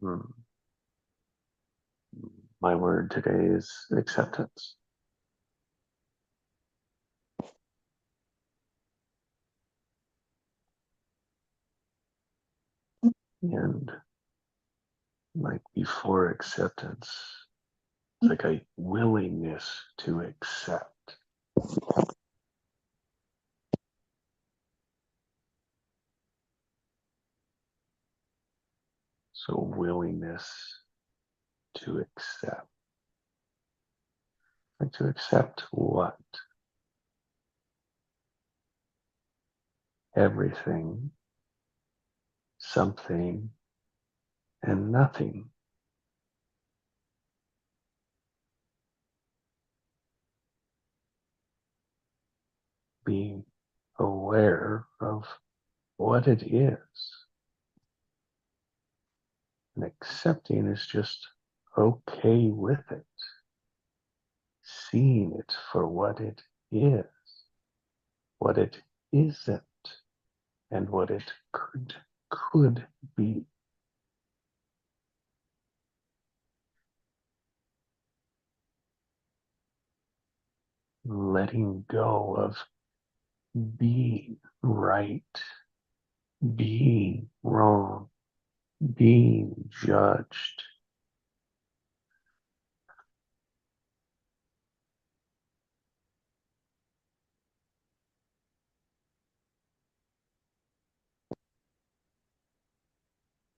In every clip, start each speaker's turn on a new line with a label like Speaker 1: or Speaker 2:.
Speaker 1: Hmm. My word today is acceptance. And like before acceptance, it's like a willingness to accept. So willingness to accept. Like to accept what? Everything, something, and nothing. Being aware of what it is. And accepting is just okay with it. Seeing it for what it is, what it isn't, and what it could be. Letting go of being right, being wrong, being judged.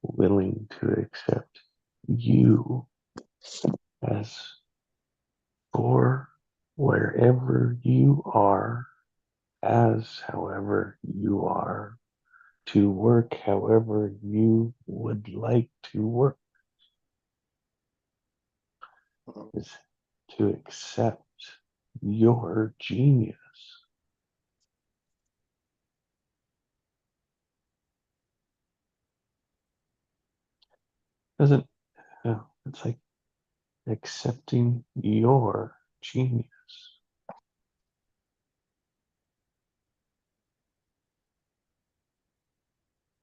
Speaker 1: Willing to accept you as for wherever you are, as however you are, to work however you would like to work, is to accept your genius. Doesn't, it's like accepting your genius,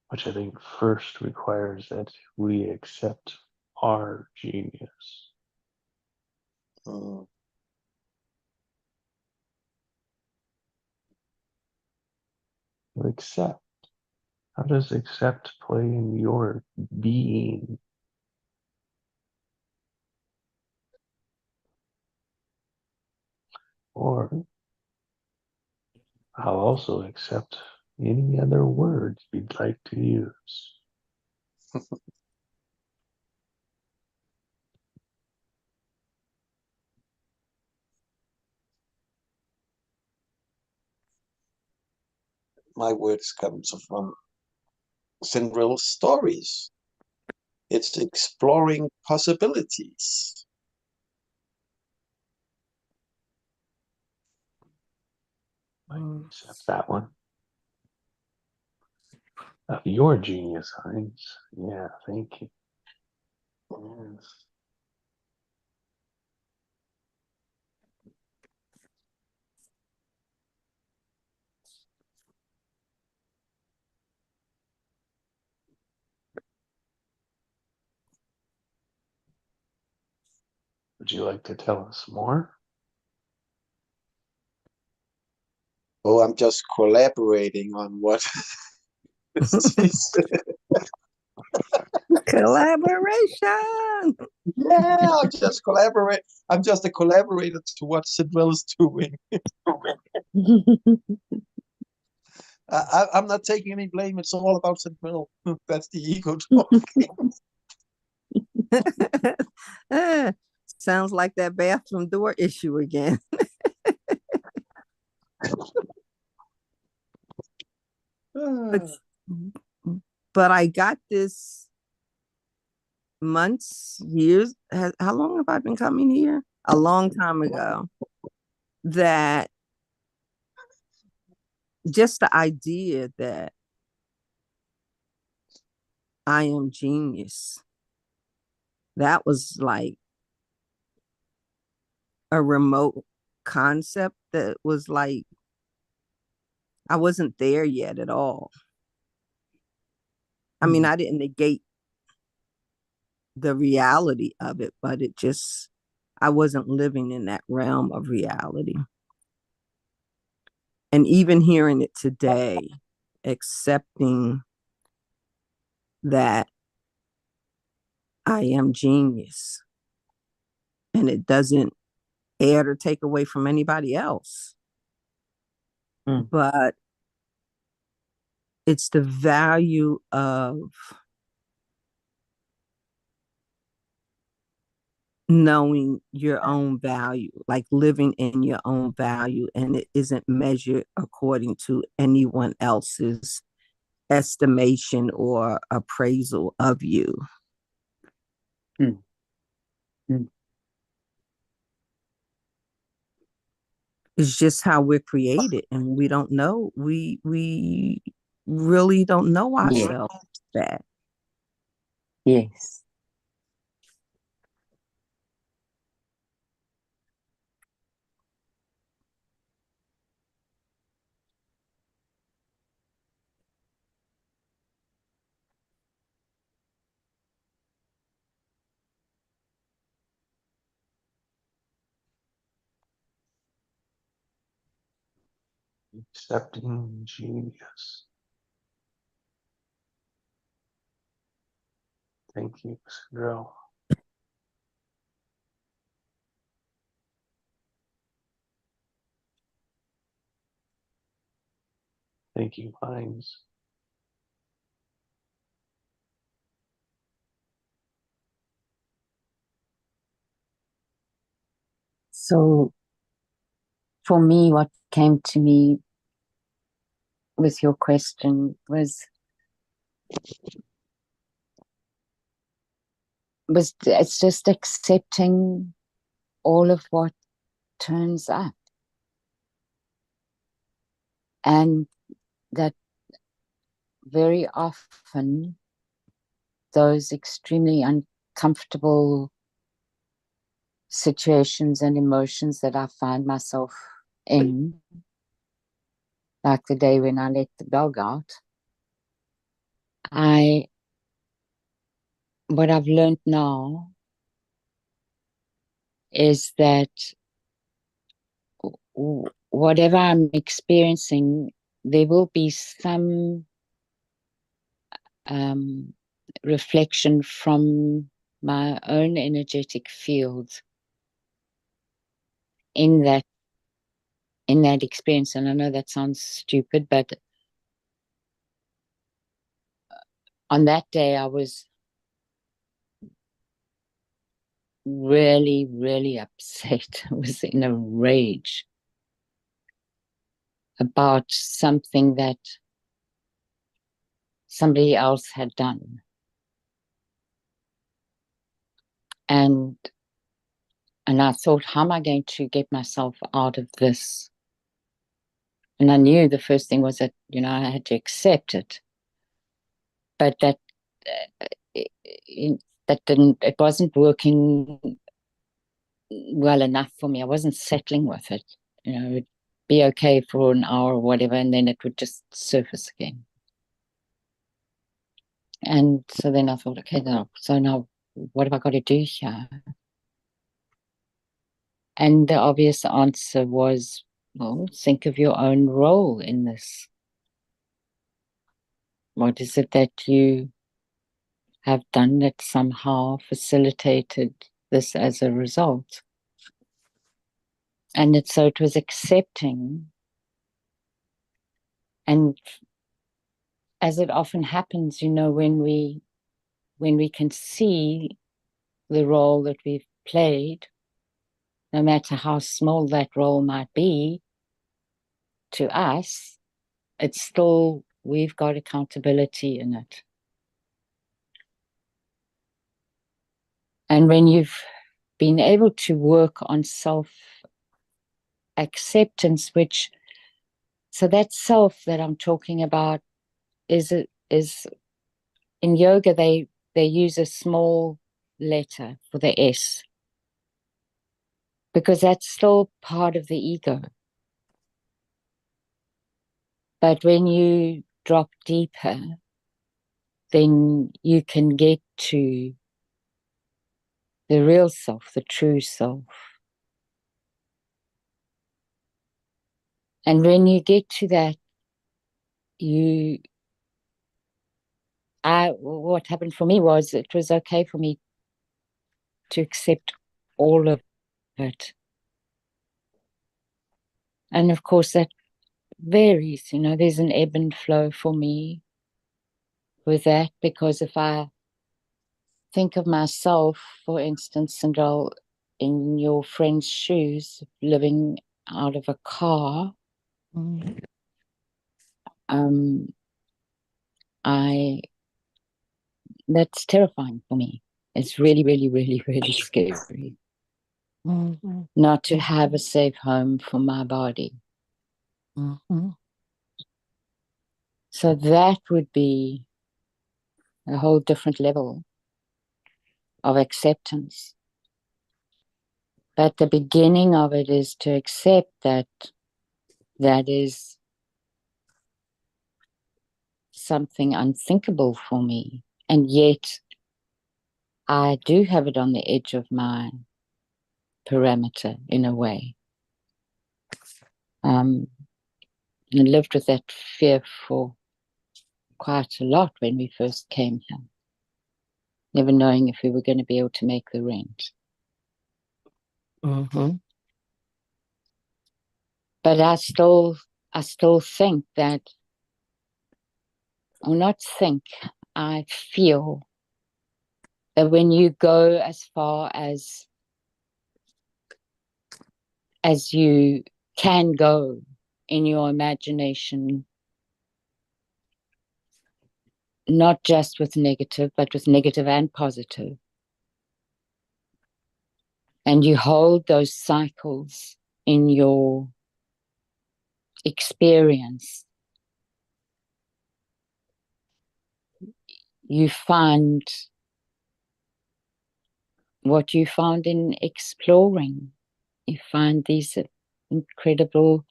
Speaker 1: which I think first requires that we accept our genius.
Speaker 2: Mm.
Speaker 1: Accept. How does accept play in your being? Or I'll also accept any other words you'd like to use.
Speaker 2: My words comes from Cinderella's stories. It's exploring possibilities.
Speaker 1: I accept that one. Your genius, Heinz. Yeah, thank you. Yes. Would you like to tell us more?
Speaker 2: Oh, I'm just collaborating on what
Speaker 3: Collaboration.
Speaker 2: Yeah, I'm just collaborate. I'm just a collaborator to what Cinderella's doing. I'm not taking any blame. It's all about Cinderella. That's the ego talking.
Speaker 3: Sounds like that bathroom door issue again. but, but I got this months, years. How long have I been coming here? A long time ago. That just the idea that I am genius, that was like a remote concept that was like, I wasn't there yet at all. I mean, I didn't negate the reality of it, but I wasn't living in that realm of reality. And even hearing it today, accepting that I am genius and it doesn't add or take away from anybody else. But it's the value of knowing your own value, like living in your own value, and it isn't measured according to anyone else's estimation or appraisal of you. It's just how we're created, and we don't know. We really don't know ourselves that.
Speaker 4: Yes.
Speaker 1: Accepting genius. Thank you, Sandro. Thank you, Hines.
Speaker 4: So for me, what came to me with your question was it's just accepting all of what turns up, and that very often those extremely uncomfortable situations and emotions that I find myself in, like the day when I let the dog out, what I've learned now is that whatever I'm experiencing, there will be some reflection from my own energetic field in that experience. And I know that sounds stupid, but on that day I was really, really upset. I was in a rage about something that somebody else had done. And I thought, how am I going to get myself out of this? And I knew the first thing was that, I had to accept it. But it wasn't working well enough for me. I wasn't settling with it. It would be okay for an hour or whatever, and then it would just surface again. And so then I thought, okay, so now what have I got to do here? And the obvious answer was, well, think of your own role in this. What is it that you have done that somehow facilitated this as a result? And so it was accepting. And as it often happens, when we can see the role that we've played, no matter how small that role might be to us, it's still, we've got accountability in it. And when you've been able to work on self-acceptance, so that self that I'm talking about is in yoga, they use a small letter for the S, because that's still part of the ego. But when you drop deeper, then you can get to the real self, the true self. And when you get to that, what happened for me was it was okay for me to accept all of it. And of course that varies, there's an ebb and flow for me with that, because if I think of myself, for instance, and in your friend's shoes, living out of a car, that's terrifying for me. It's really, really, really, really scary. Not to have a safe home for my body. So that would be a whole different level of acceptance. But the beginning of it is to accept that is something unthinkable for me. And yet I do have it on the edge of my parameter in a way. And lived with that fear for quite a lot when we first came here, never knowing if we were going to be able to make the rent. But I still think that, or not think, I feel that when you go as far as you can go in your imagination, not just with negative, but with negative and positive, and you hold those cycles in your experience, you find what you found in exploring. You find these incredible,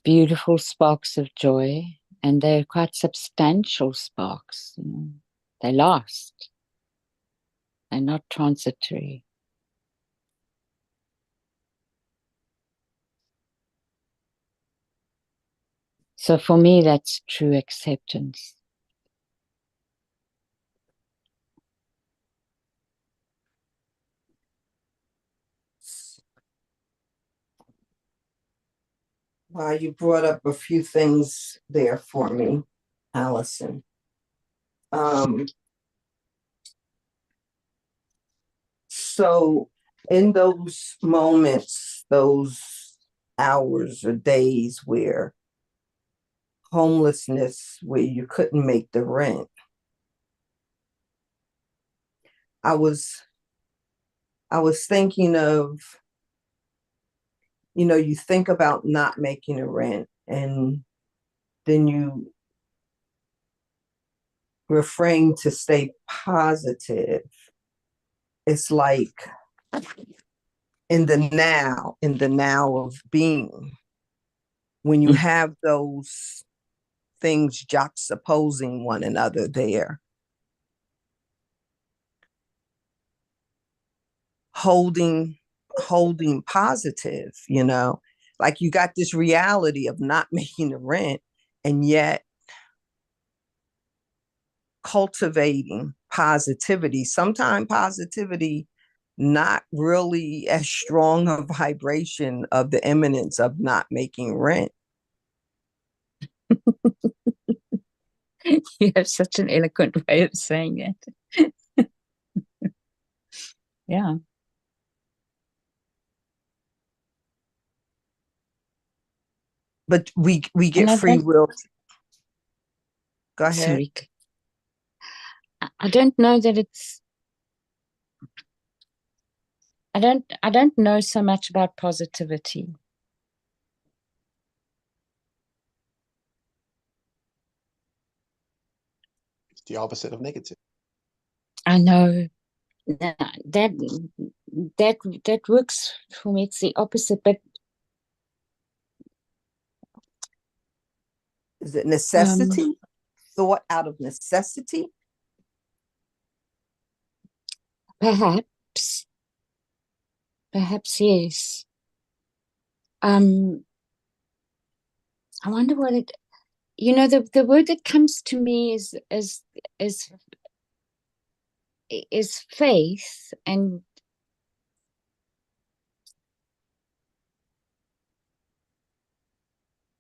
Speaker 4: beautiful sparks of joy, and they're quite substantial sparks. They last. They're not transitory. So for me, that's true acceptance.
Speaker 3: Well, you brought up a few things there for me, Allison. So in those moments, those hours or days where homelessness, where you couldn't make the rent, I was thinking of, you think about not making a rent, and then you refrain to stay positive. It's like in the now of being, when you have those things juxtaposing one another there, holding positive, like you got this reality of not making the rent, and yet cultivating positivity. Sometimes positivity not really as strong a vibration of the imminence of not making rent.
Speaker 4: You have such an eloquent way of saying it. Yeah.
Speaker 3: But we get free will. Go ahead.
Speaker 4: Sorry. I don't know that it's, I don't know so much about positivity.
Speaker 2: It's the opposite of negative.
Speaker 4: I know that works for me. It's the opposite, but
Speaker 3: is it necessity? Thought out of necessity?
Speaker 4: Perhaps, yes. I wonder what it, the word that comes to me is faith, and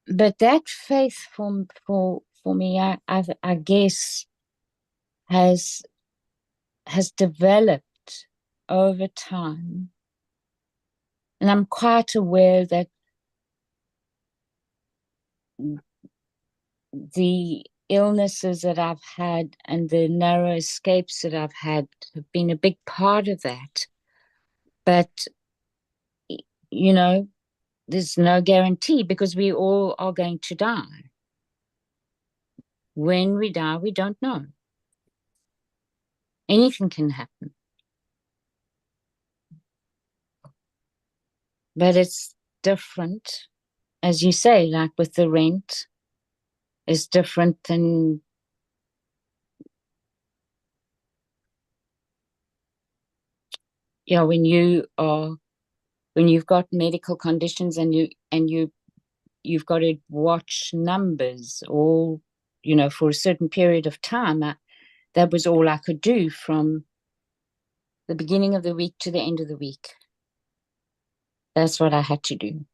Speaker 4: but that faith for me, I guess has developed over time, and I'm quite aware that the illnesses that I've had and the narrow escapes that I've had have been a big part of that. But, there's no guarantee, because we all are going to die. When we die, we don't know. Anything can happen. But it's different, as you say, like with the rent, it's different than when you've got medical conditions and you've got to watch numbers all, for a certain period of time. That was all I could do from the beginning of the week to the end of the week. That's what I had to do.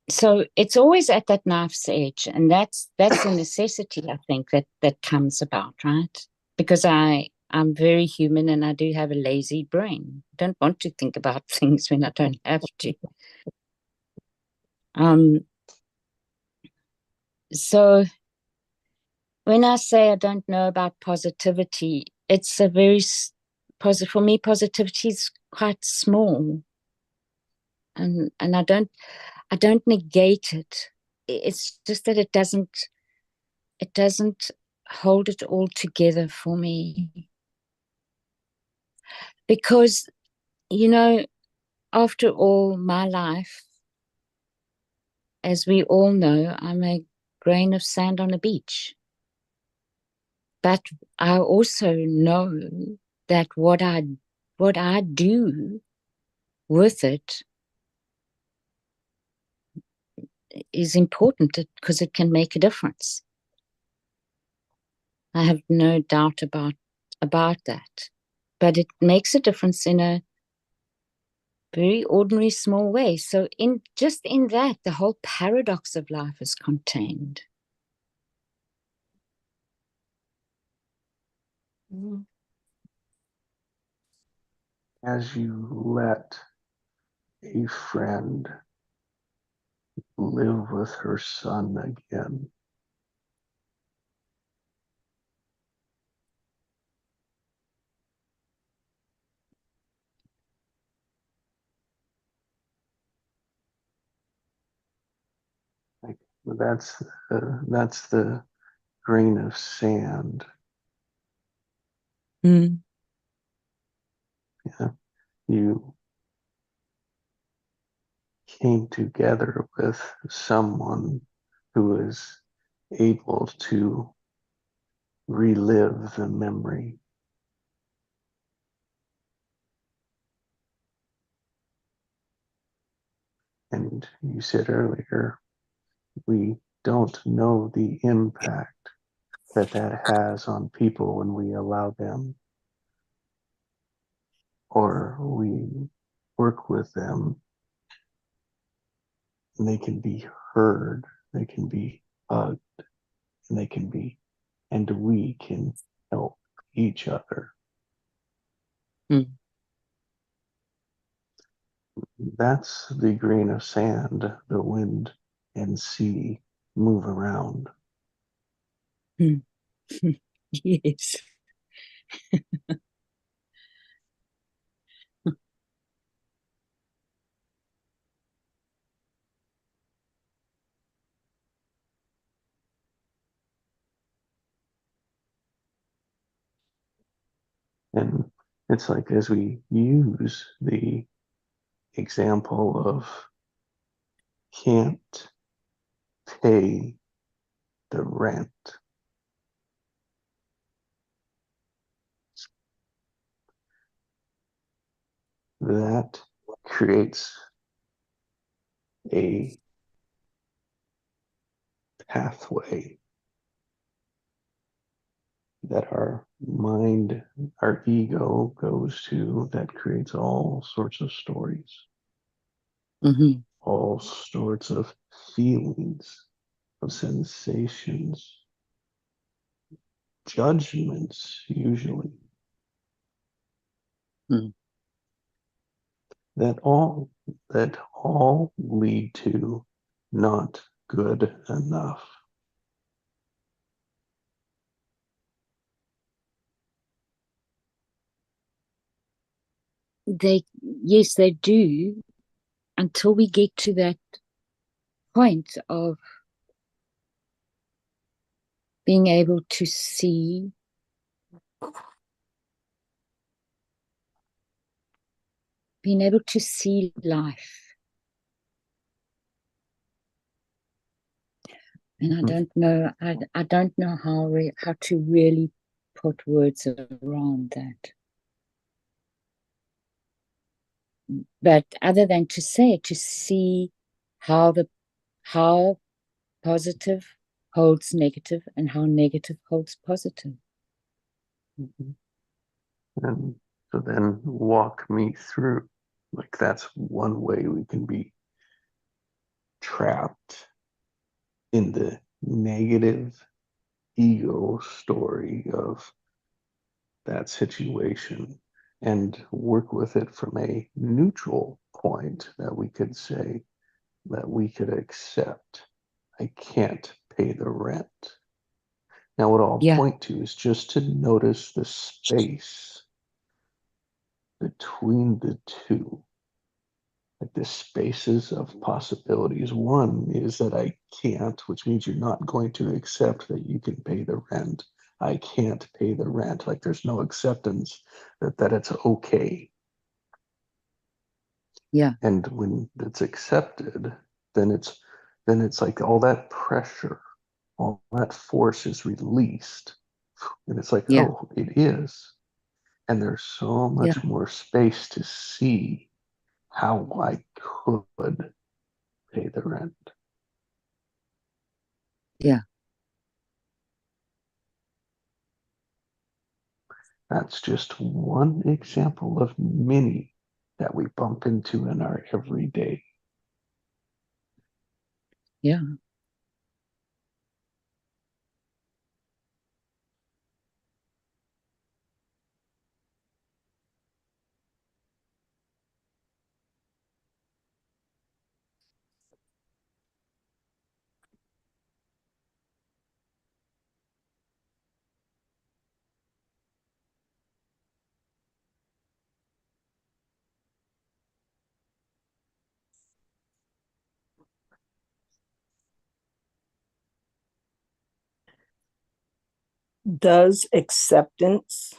Speaker 4: So it's always at that knife's edge, and that's a necessity, I think, that comes about, right? Because I'm very human, and I do have a lazy brain. I don't want to think about things when I don't have to. So when I say I don't know about positivity, it's a very positive, for me, positivity is quite small. And I don't negate it. It's just that it doesn't hold it all together for me. Because, after all, my life, as we all know, I'm a grain of sand on a beach. But I also know that what I do with it is important, because it can make a difference. I have no doubt about that. But it makes a difference in a very ordinary, small way. So in that, the whole paradox of life is contained.
Speaker 1: As you let a friend live with her son again, like that's the grain of sand.
Speaker 3: Mm.
Speaker 1: Yeah, you came together with someone who is able to relive the memory. And you said earlier, we don't know the impact that has on people when we allow them, or we work with them, and they can be heard, they can be hugged, and we can help each other.
Speaker 3: Mm.
Speaker 1: That's the grain of sand the wind and sea move around.
Speaker 3: Mm. Yes.
Speaker 1: And it's like, as we use the example of can't pay the rent, that creates a pathway that our mind, our ego goes to, that creates all sorts of stories,
Speaker 4: Mm-hmm.
Speaker 1: all sorts of feelings, of sensations, judgments, usually,
Speaker 4: Mm.
Speaker 1: that all lead to not good enough.
Speaker 4: Yes, they do, until we get to that point of being able to see life. And I don't know, I don't know how to really put words around that. But other than to see how positive holds negative and how negative holds positive.
Speaker 1: Mhm. And so then walk me through, like, that's one way we can be trapped in the negative ego story of that situation, and work with it from a neutral point that we could say, that we could accept. I can't pay the rent. Now, what I'll
Speaker 4: Yeah.
Speaker 1: point to is just to notice the space between the two, like the spaces of possibilities. One is that I can't, which means you're not going to accept that you can pay the rent. I can't pay the rent. Like, there's no acceptance that it's okay.
Speaker 4: Yeah.
Speaker 1: And when it's accepted, then it's like all that pressure, all that force is released. And it's like,
Speaker 4: Yeah.
Speaker 1: oh, it is. And there's so much
Speaker 4: Yeah.
Speaker 1: more space to see how I could pay the rent.
Speaker 4: Yeah.
Speaker 1: That's just one example of many that we bump into in our everyday.
Speaker 4: Yeah.
Speaker 3: Does acceptance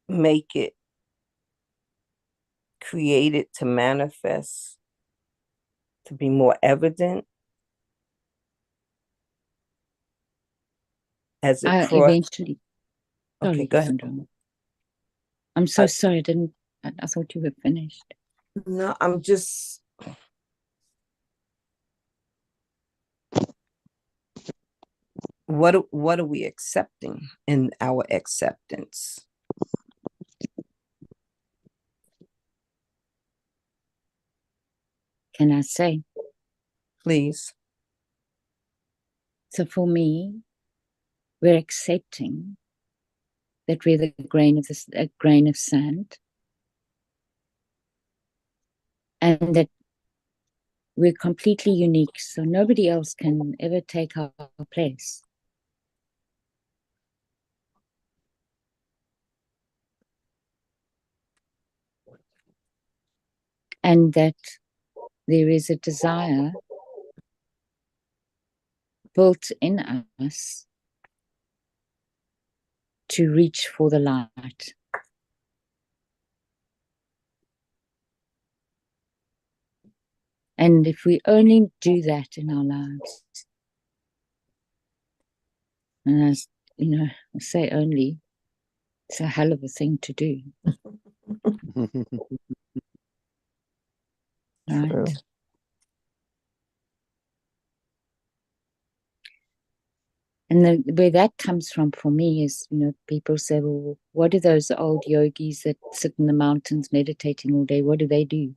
Speaker 3: make it created to manifest, to be more evident as it
Speaker 4: Eventually.
Speaker 3: Okay,
Speaker 4: Sorry,
Speaker 3: go ahead.
Speaker 4: Sandra. I'm so sorry. I thought you were finished.
Speaker 3: No, I'm just, what are we accepting in our acceptance?
Speaker 4: Can I say?
Speaker 3: Please.
Speaker 4: So for me, we're accepting that we're a grain of sand, and that we're completely unique, so nobody else can ever take our place. And that there is a desire built in us to reach for the light. And if we only do that in our lives, and as you know, I say only, It's a hell of a thing to do, right?
Speaker 3: True.
Speaker 4: And where that comes from for me is, people say, well, what do those old yogis that sit in the mountains meditating all day, what do they do?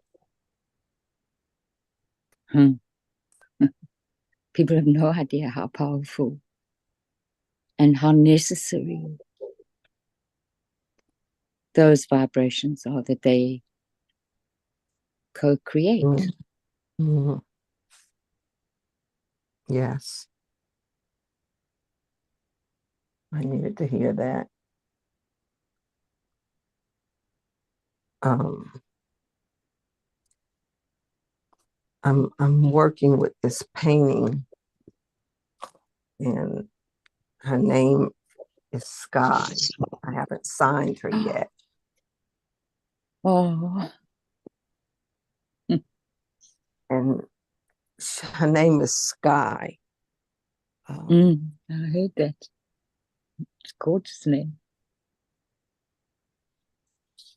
Speaker 4: People have no idea how powerful and how necessary those vibrations are that they co-create.
Speaker 3: Mm-hmm. Yes. I needed to hear that. I'm working with this painting, and her name is Sky. I haven't signed her yet.
Speaker 4: Oh.
Speaker 3: And her name is Sky.
Speaker 4: I heard that. It's a gorgeous name.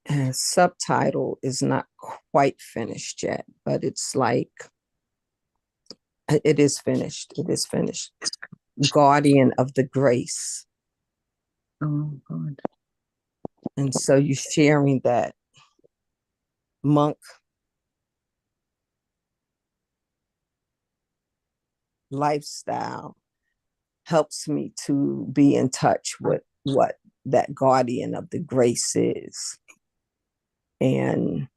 Speaker 3: And subtitle is not quite finished yet, but it's like, it is finished. It is finished. Guardian of the Grace.
Speaker 4: Oh, God.
Speaker 3: And so you're sharing that monk lifestyle helps me to be in touch with what that guardian of the grace is. And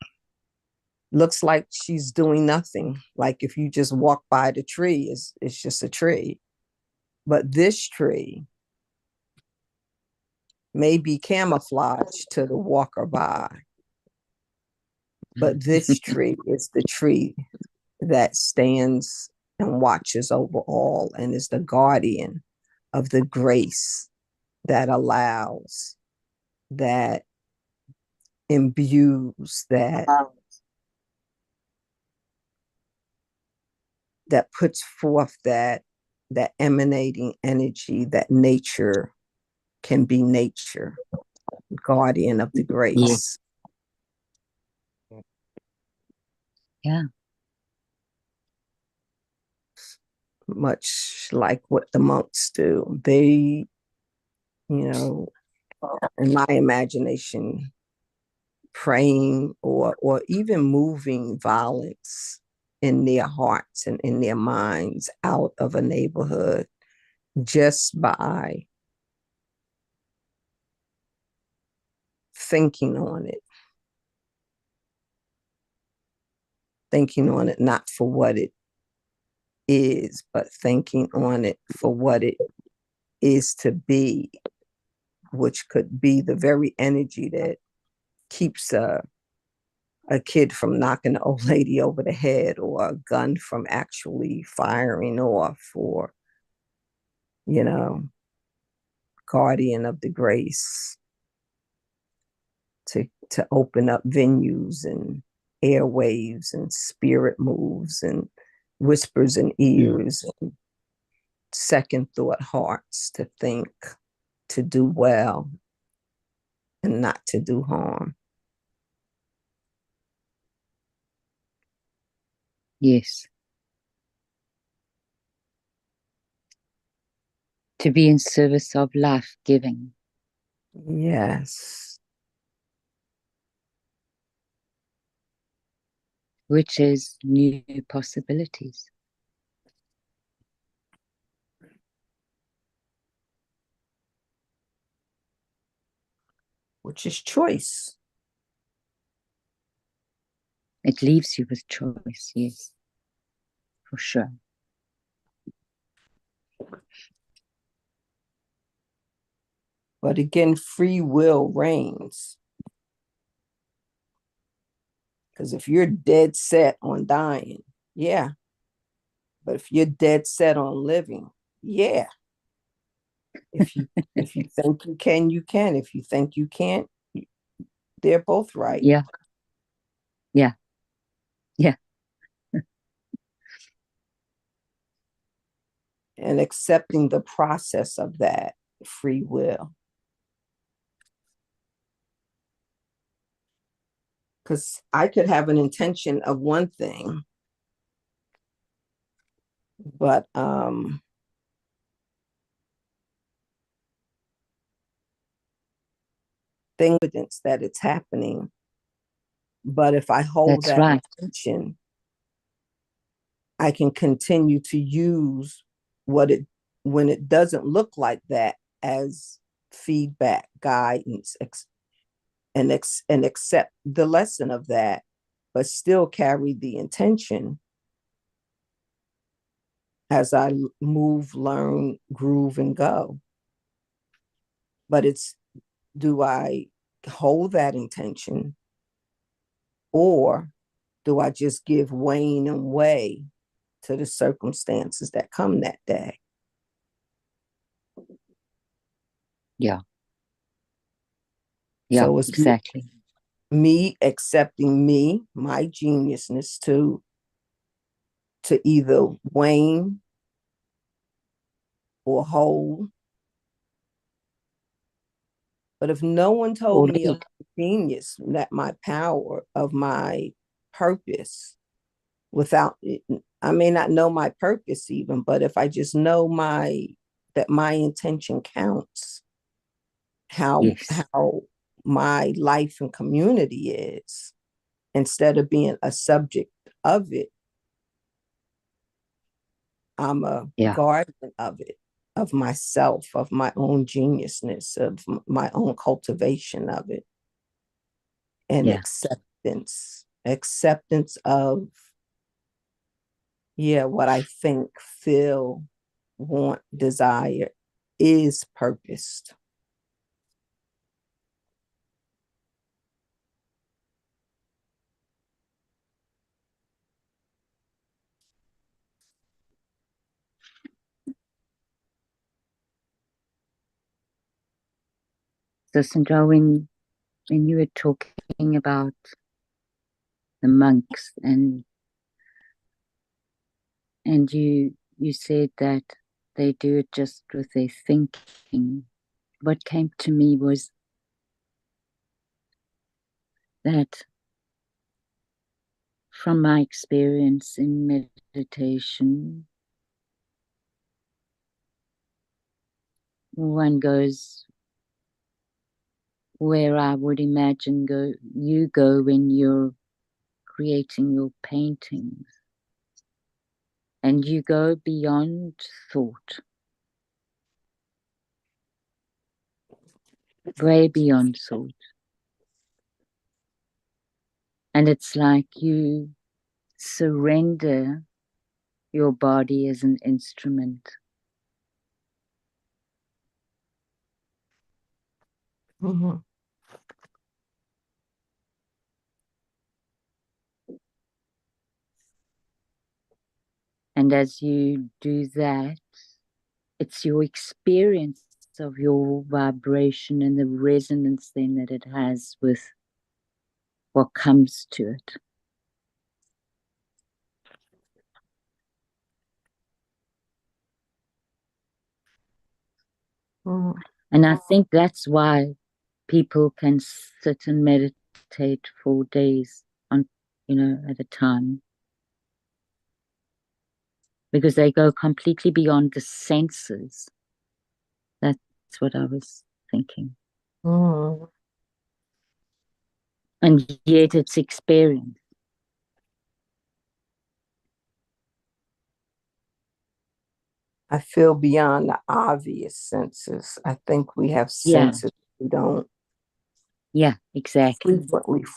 Speaker 3: looks like she's doing nothing. Like if you just walk by the tree, it's just a tree. But this tree may be camouflaged to the walker by. But this tree is the tree that stands and watches over all and is the guardian of the grace that allows, that imbues, that puts forth that emanating energy that nature can be nature, guardian of the grace.
Speaker 4: Yeah.
Speaker 3: Much like what the monks do. They, in my imagination, praying or even moving violence in their hearts and in their minds out of a neighborhood just by thinking on it. Thinking on it not for what it is, but thinking on it for what it is to be, which could be the very energy that keeps a kid from knocking an old lady over the head, or a gun from actually firing off, or, guardian of the grace to open up venues and airwaves and spirit moves and whispers in ears and second thought hearts to think, to do well and not to do harm.
Speaker 4: Yes. To be in service of life giving.
Speaker 3: Yes.
Speaker 4: Which is new possibilities.
Speaker 3: Which is choice.
Speaker 4: It leaves you with choice, yes, for sure.
Speaker 3: But again, free will reigns. Because if you're dead set on dying, yeah. But if you're dead set on living, yeah. If you think you can, you can. If you think you can't, they're both right.
Speaker 4: Yeah. Yeah. Yeah.
Speaker 3: And accepting the process of that free will. because I could have an intention of one thing, but the evidence that it's happening. But if I hold
Speaker 4: That's
Speaker 3: that
Speaker 4: right.
Speaker 3: intention, I can continue to use when it doesn't look like that as feedback, guidance, and accept the lesson of that, but still carry the intention as I move, learn, groove, and go. But it's, do I hold that intention, or do I just give wane and way to the circumstances that come that day?
Speaker 4: Yeah. Yeah,
Speaker 3: So it's
Speaker 4: exactly.
Speaker 3: me accepting me, my geniusness, to either wane or hold. But if no one told
Speaker 4: Or
Speaker 3: me of
Speaker 4: lead.
Speaker 3: my genius, that my power, of my purpose, without it, I may not know my purpose even, but if I just know that my intention counts,
Speaker 4: Yes.
Speaker 3: how my life and community is, instead of being a subject of it, I'm a
Speaker 4: Yeah.
Speaker 3: guardian of it, of myself, of my own geniusness, of my own cultivation of it, and
Speaker 4: Yeah.
Speaker 3: acceptance of, yeah, what I think, feel, want, desire is purposed.
Speaker 4: So, Sandra, when you were talking about the monks and you said that they do it just with their thinking, what came to me was that from my experience in meditation, one goes where I would imagine you go when you're creating your paintings, and you go beyond thought, way beyond thought. And it's like you surrender your body as an instrument.
Speaker 3: Mm-hmm.
Speaker 4: And as you do that, it's your experience of your vibration and the resonance then that it has with what comes to it.
Speaker 3: Mm-hmm.
Speaker 4: And I think that's why people can sit and meditate for days on, at a time, because they go completely beyond the senses. That's what I was thinking.
Speaker 3: Mm-hmm.
Speaker 4: And yet it's experience.
Speaker 3: I feel beyond the obvious senses. I think we have senses we don't
Speaker 4: Exactly.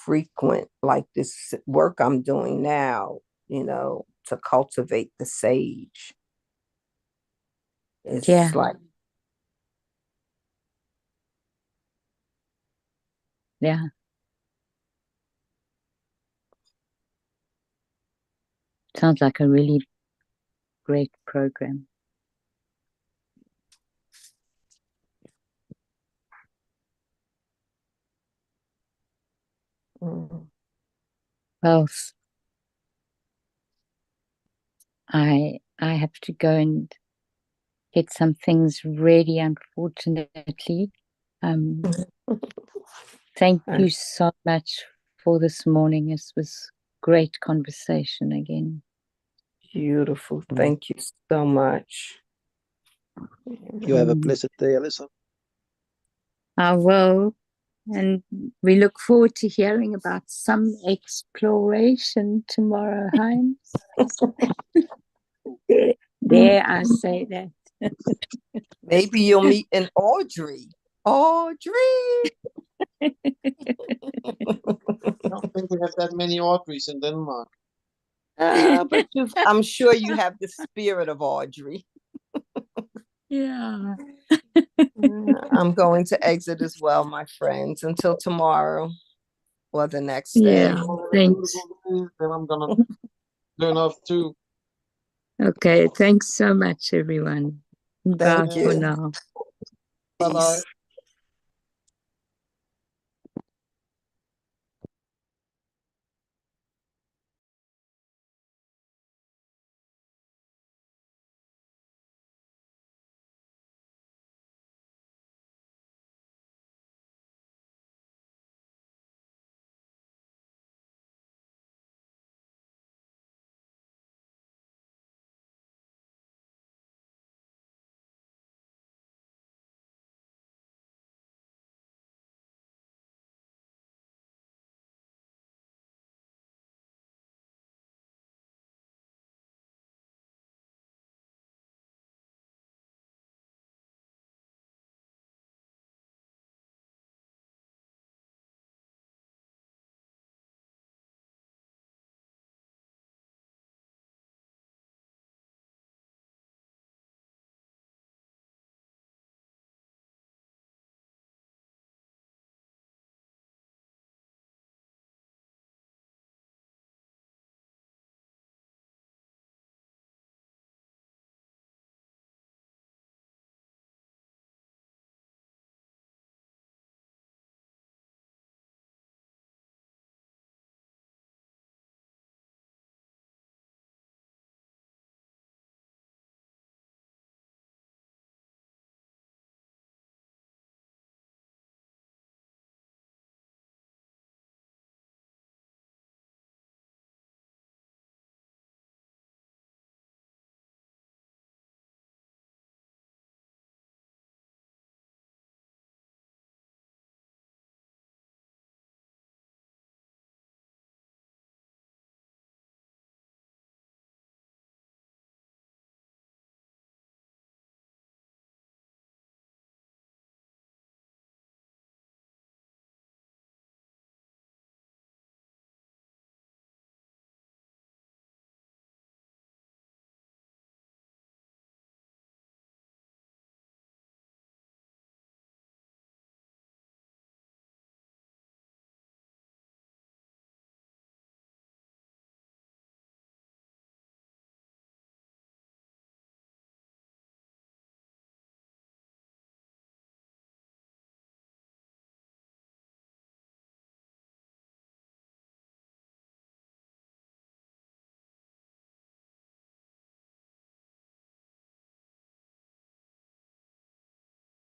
Speaker 3: frequent, like this work I'm doing now, to cultivate the sage. It's like,
Speaker 4: sounds like a really great program. Well, I have to go and get some things ready, unfortunately. Thank you so much for this morning. It was great conversation again.
Speaker 3: Beautiful. Thank you so much.
Speaker 2: You have a blessed day, Alyssa.
Speaker 4: I will. And we look forward to hearing about some exploration tomorrow, Heinz. There, I say that.
Speaker 3: Maybe you'll meet an Audrey. Audrey!
Speaker 2: I don't think we have that many Audreys in Denmark.
Speaker 3: But I'm sure you have the spirit of Audrey.
Speaker 4: Yeah.
Speaker 3: I'm going to exit as well, my friends, until tomorrow or the next day.
Speaker 4: Yeah. Thanks.
Speaker 2: Then I'm gonna turn off too.
Speaker 4: Okay. Thanks so much, everyone. Bye
Speaker 3: Thank
Speaker 4: for
Speaker 3: you.
Speaker 4: now.
Speaker 2: Bye bye.